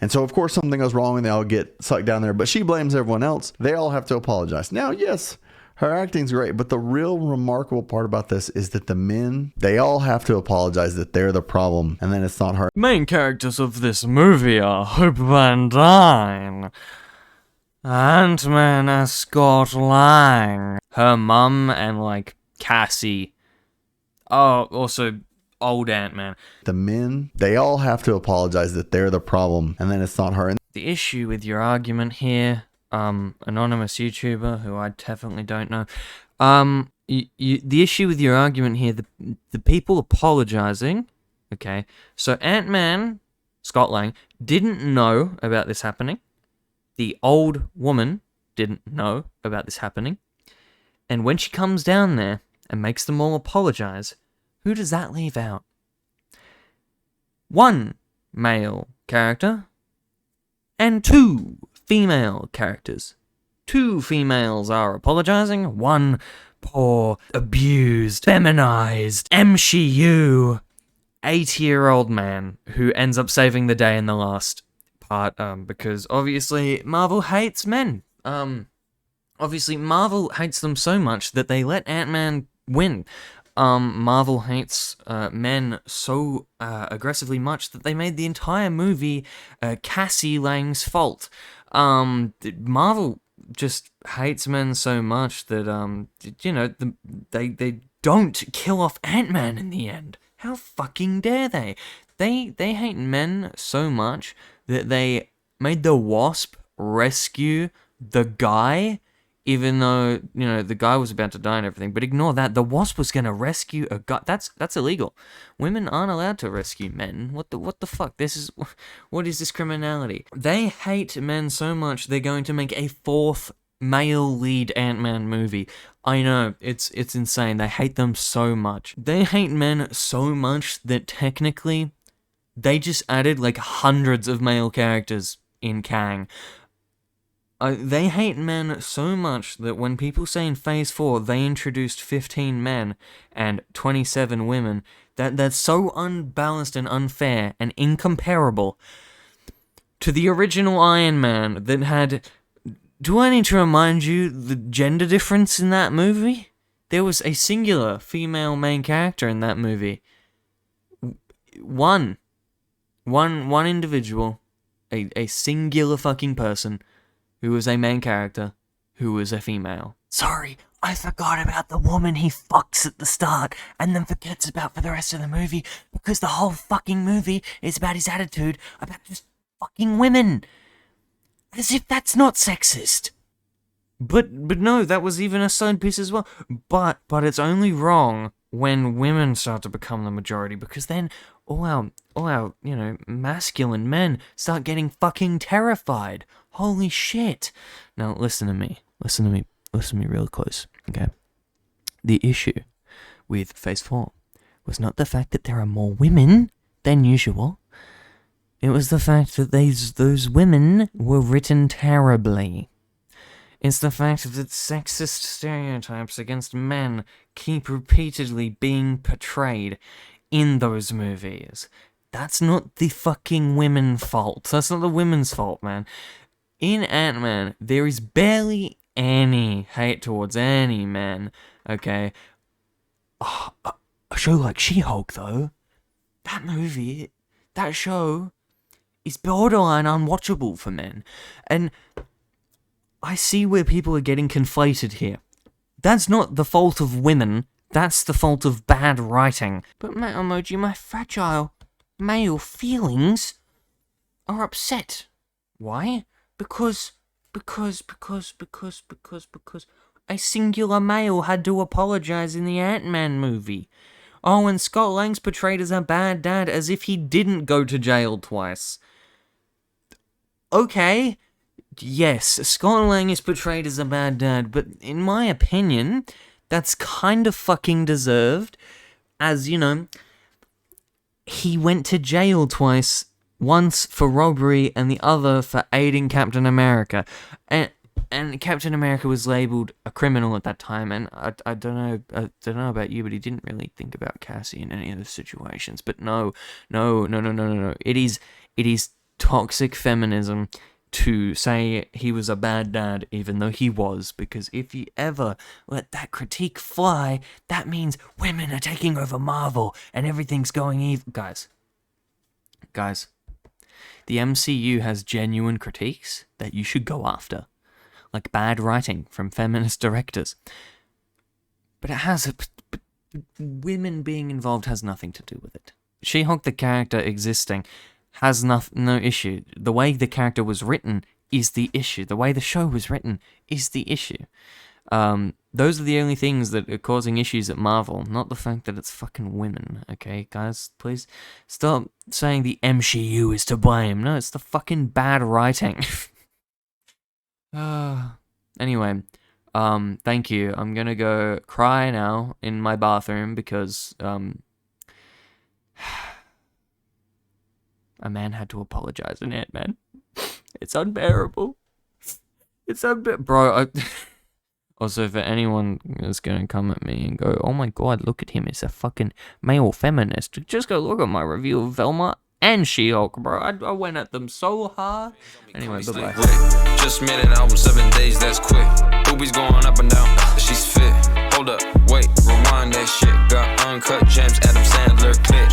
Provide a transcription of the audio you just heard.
And so, of course, something goes wrong and they all get sucked down there. But she blames everyone else. They all have to apologize. Now, yes, her acting's great. But the real remarkable part about this is that the men, they all have to apologize that they're the problem. And then it's not her. Main characters of this movie are Hope Van Dyne, Ant-Man as Scott Lang, her mum, and, like, Cassie. Oh, also old Ant-Man. The men, they all have to apologize that they're the problem. And then it's not her. The issue with your argument here, anonymous YouTuber, who I definitely don't know, the issue with your argument here, the people apologizing, okay, so Ant-Man, Scott Lang, didn't know about this happening. The old woman didn't know about this happening. And when she comes down there and makes them all apologize, who does that leave out? One male character and two female characters. Two females are apologizing. One poor, abused, feminized, MCU 80-year-old man who ends up saving the day in the last part, because obviously Marvel hates men. Obviously Marvel hates them so much that they let Ant-Man win. Marvel hates men so aggressively much that they made the entire movie Cassie Lang's fault. Marvel just hates men so much that, they don't kill off Ant-Man in the end. How fucking dare they? They hate men so much that they made the Wasp rescue the guy, even though, the guy was about to die and everything. But ignore that. The Wasp was going to rescue a guy. That's illegal. Women aren't allowed to rescue men. What the fuck? What is this criminality? They hate men so much they're going to make a fourth male lead Ant-Man movie. I know, it's insane. They hate them so much. They hate men so much that technically they just added like hundreds of male characters in Kang. They hate men so much that when people say in Phase 4 they introduced 15 men and 27 women, that's so unbalanced and unfair and incomparable to the original Iron Man that had... Do I need to remind you the gender difference in that movie? There was a singular female main character in that movie. One individual, a singular fucking person, who was a main character, who was a female. Sorry, I forgot about the woman he fucks at the start, and then forgets about for the rest of the movie, because the whole fucking movie is about his attitude about just fucking women. As if that's not sexist. But no, that was even a side piece as well. But it's only wrong when women start to become the majority, because then all our masculine men start getting fucking terrified. Holy shit. Now listen to me real close, okay? The issue with Phase 4 was not the fact that there are more women than usual. It was the fact that those women were written terribly. It's the fact that sexist stereotypes against men keep repeatedly being portrayed in those movies. That's not the fucking women's fault. That's not the women's fault, man. In Ant-Man, there is barely any hate towards any men, okay? Oh, a show like She-Hulk, though, that show is borderline unwatchable for men. And I see where people are getting conflated here. That's not the fault of women, that's the fault of bad writing. But Matt Emoji, my fragile male feelings are upset. Why? Because a singular male had to apologize in the Ant-Man movie. Oh, and Scott Lang's portrayed as a bad dad, as if he didn't go to jail twice. Okay, yes, Scott Lang is portrayed as a bad dad, but in my opinion, that's kind of fucking deserved, as, he went to jail twice, once for robbery and the other for aiding Captain America. And Captain America was labeled a criminal at that time, and I don't know about you, but he didn't really think about Cassie in any of the situations. But no. It is toxic feminism to say he was a bad dad, even though he was, because if you ever let that critique fly, that means women are taking over Marvel and everything's going evil. Guys, the MCU has genuine critiques that you should go after, like bad writing from feminist directors. But women being involved has nothing to do with it. She-Hulk, the character existing, has no issue. The way the character was written is the issue. The way the show was written is the issue. Those are the only things that are causing issues at Marvel, not the fact that it's fucking women, okay, guys? Please stop saying the MCU is to blame. No, it's the fucking bad writing. Anyway, thank you. I'm gonna go cry now in my bathroom because, a man had to apologize in Ant-Man. It's unbearable. It's Bro, Also, for anyone that's gonna come at me and go, oh my god, look at him, it's a fucking male feminist. Just go look at my review of Velma and She-Hulk, bro. I went at them so hard. Anyway, bye-bye. Just made an album 7 days, that's quick.